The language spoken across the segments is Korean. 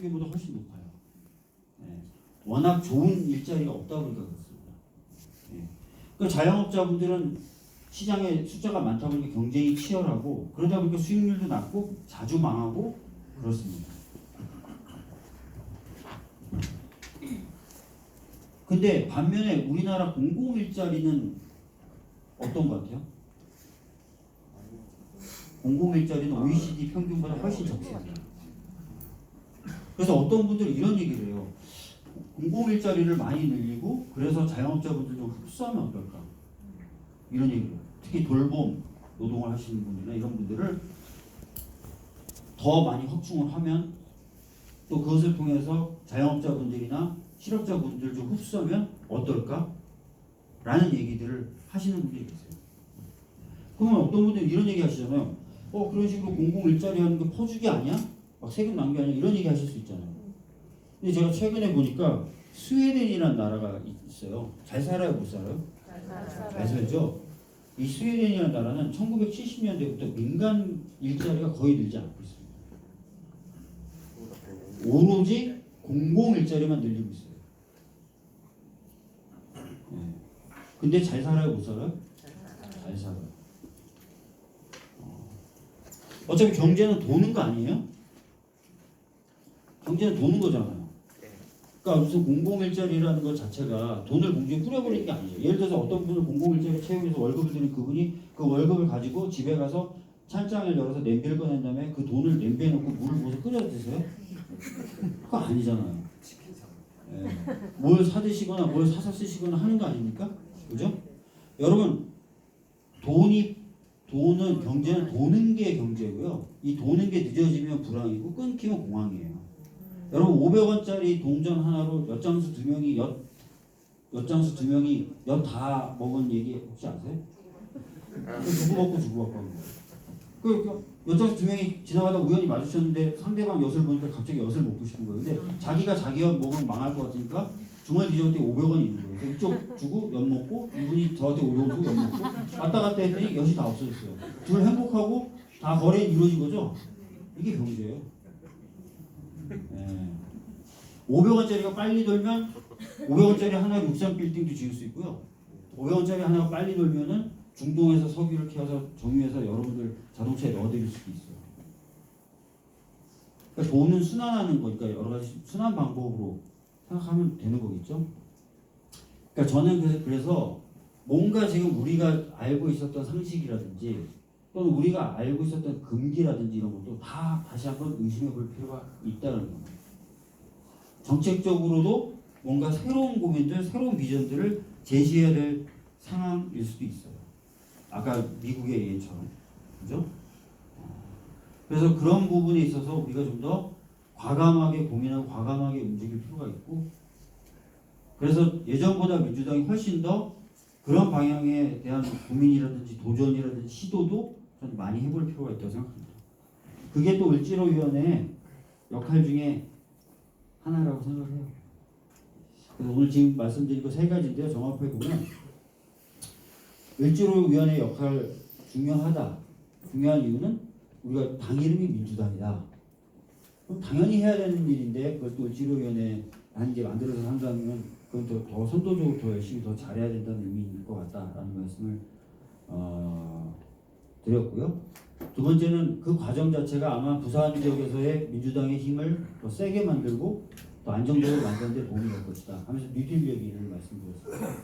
평균보다 훨씬 높아요. 예. 워낙 좋은 일자리가 없다 보니까 그렇습니다. 예. 그 자영업자분들은 시장에 숫자가 많다 보니까 경쟁이 치열하고 그러다 보니까 수익률도 낮고 자주 망하고 그렇습니다. 근데 반면에 우리나라 공공 일자리는 어떤 것 같아요? 공공 일자리는 OECD 평균보다 훨씬 적습니다. 그래서 어떤 분들은 이런 얘기를 해요. 공공 일자리를 많이 늘리고 그래서 자영업자분들 좀 흡수하면 어떨까? 이런 얘기를 해요. 특히 돌봄 노동을 하시는 분이나 이런 분들을 더 많이 확충을 하면 또 그것을 통해서 자영업자분들이나 실업자분들 좀 흡수하면 어떨까? 라는 얘기들을 하시는 분들이 계세요. 그러면 어떤 분들은 이런 얘기 하시잖아요. 그런 식으로 공공 일자리 하는 게 퍼주기 아니야? 막 세금 낭비 아니야? 이런 얘기 하실 수 있잖아요. 근데 제가 최근에 보니까 스웨덴이라는 나라가 있어요. 잘 살아요? 못 살아요? 잘 살죠? 이 스웨덴이라는 나라는 1970년대부터 민간 일자리가 거의 늘지 않고 있습니다. 오로지 공공 일자리만 늘리고 있어요. 네. 근데 잘 살아요? 못 살아요? 잘 살아요. 어차피 경제는 도는 거 아니에요? 경제는 도는 거잖아요. 그러니까 무슨 공공일자리라는 것 자체가 돈을 공중에 뿌려버리는 게 아니에요. 예를 들어서 어떤 분을 공공일자리 채용해서 월급을 드는 그분이 그 월급을 가지고 집에 가서 찬장을 열어서 냄비를 꺼낸 다음에 그 돈을 냄비에 넣고 물을 부어서 끓여 드세요? 그거 아니잖아요. 네. 뭘 사드시거나 뭘 사서 쓰시거나 하는 거 아닙니까? 그죠? 여러분 돈은 경제는 도는 게 경제고요. 이 도는 게 늦어지면 불황이고 끊기면 공황이에요. 여러분 500원짜리 동전 하나로 엿장수 두 명이 엿 다 먹은 얘기 혹시 아세요? 주고 먹고 주고 받고 하는 거예요. 엿장수 두 명이 지나가다 우연히 마주쳤는데 상대방 엿을 보니까 갑자기 엿을 먹고 싶은 거예요. 근데 자기가 자기 엿 먹으면 망할 것 같으니까 주머니 뒤졌을 때 500원이 있는 거예요. 그래서 이쪽 주고 엿 먹고 이분이 저한테 500원 주고 엿 먹고 왔다 갔다 했더니 엿이 다 없어졌어요. 둘 행복하고 다 거래는 이루어진 거죠? 이게 경제예요. 네. 500원짜리가 빨리 돌면 500원짜리 하나로 옥상 빌딩도 지을 수 있고요. 500원짜리 하나가 빨리 돌면은 중동에서 석유를 캐서 정유해서 여러분들 자동차에 넣어드릴 수도 있어요. 그러니까 돈은 순환하는 거니까 여러 가지 순환 방법으로 생각하면 되는 거겠죠. 그러니까 저는 그래서 뭔가 지금 우리가 알고 있었던 상식이라든지 또는 우리가 알고 있었던 금기라든지 이런 것도 다 다시 한번 의심해 볼 필요가 있다는 겁니다. 정책적으로도 뭔가 새로운 고민들, 새로운 비전들을 제시해야 될 상황일 수도 있어요. 아까 미국의 예처럼. 그죠? 그래서 그런 부분에 있어서 우리가 좀 더 과감하게 고민하고 과감하게 움직일 필요가 있고 그래서 예전보다 민주당이 훨씬 더 그런 방향에 대한 고민이라든지 도전이라든지 시도도 좀 많이 해볼 필요가 있다고 생각합니다. 그게 또 을지로위원회의 역할 중에 하나라고 생각해요. 그래서 오늘 지금 말씀드린 거 세 가지인데요. 종합해 보면 을지로위원회 역할 중요하다. 중요한 이유는 우리가 당 이름이 민주당이다. 그럼 당연히 해야 되는 일인데 그걸 또 을지로위원회 한 개 만들어서 한다면 그건 더 선도적으로 더 열심히 더 잘해야 된다는 의미일 것 같다라는 말씀을 드렸고요. 두 번째는 그 과정 자체가 아마 부산 지역에서의 민주당의 힘을 더 세게 만들고 더 안정적으로 만드는 데 도움이 될 것이다 하면서 뉴딜 얘기를 말씀드렸습니다.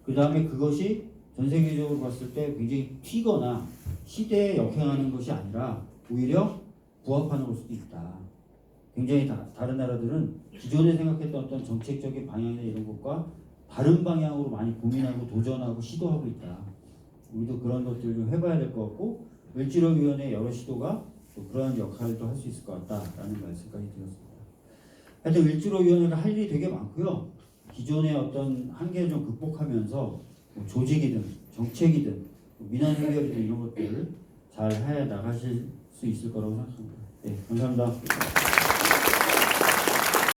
그 다음에 그것이 전 세계적으로 봤을 때 굉장히 튀거나 시대에 역행하는 것이 아니라 오히려 부합하는 걸 수도 있다. 굉장히 다른 나라들은 기존에 생각했던 어떤 정책적인 방향이나 이런 것과 다른 방향으로 많이 고민하고 도전하고 시도하고 있다. 우리도 그런 것들을 좀 해봐야 될 것 같고 을지로위원회 여러 시도가 또 그러한 역할을 또 할 수 있을 것 같다라는 말씀까지 드렸습니다. 하여튼 을지로위원회가 할 일이 되게 많고요. 기존의 어떤 한계를 좀 극복하면서 뭐 조직이든 정책이든 민원 해결이든 이런 것들을 잘 해 나가실 수 있을 거라고 생각합니다. 네, 감사합니다.